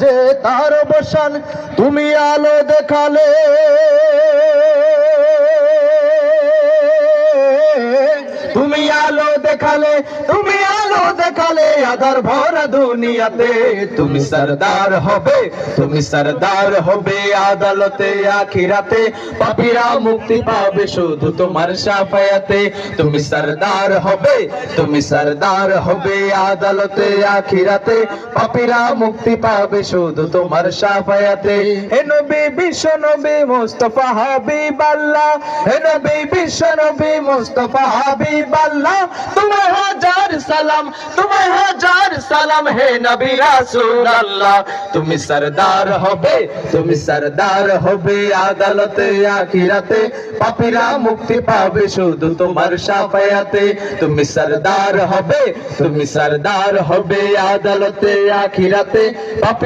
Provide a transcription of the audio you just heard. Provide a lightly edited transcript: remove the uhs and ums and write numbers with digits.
যে তার অবসান তুমি আলো দেখালে, তুমি আলো দেখালে, তুমি আলো দেখালে আধার ভরা দুনিয়াতে। তুমি সরদার হবে, তুমি সরদার হবে আদালতে আখিরাতে। পাপীরা মুক্তি পাবে শুধু তোমার শাফায়াতে। তুমি সরদার হবে, তুমি সরদার হবে আদালতে আখিরাতে। পাপীরা মুক্তি পাবে শুধু তোমার শাফায়াতে। হে নবী বিশ্ব নবী মুস্তাফা হাবিবাল্লাহ, হে নবী বিশ্ব নবী মুস্তাফা হাবিবাল্লাহ। তোমায় হাজার সালাম, তোমায় হাজার সালাম হে নবী রাসূলুল্লাহ। তুমি সরদার হবে, তুমি সরদার হবে আদালতে আখিরাতে। পাপীরা মুক্তি পাবে শুধু তোমার শাফায়াতে। তুমি সরদার হবে, তুমি সরদার হবে আদালতে আখিরাতে। পাপী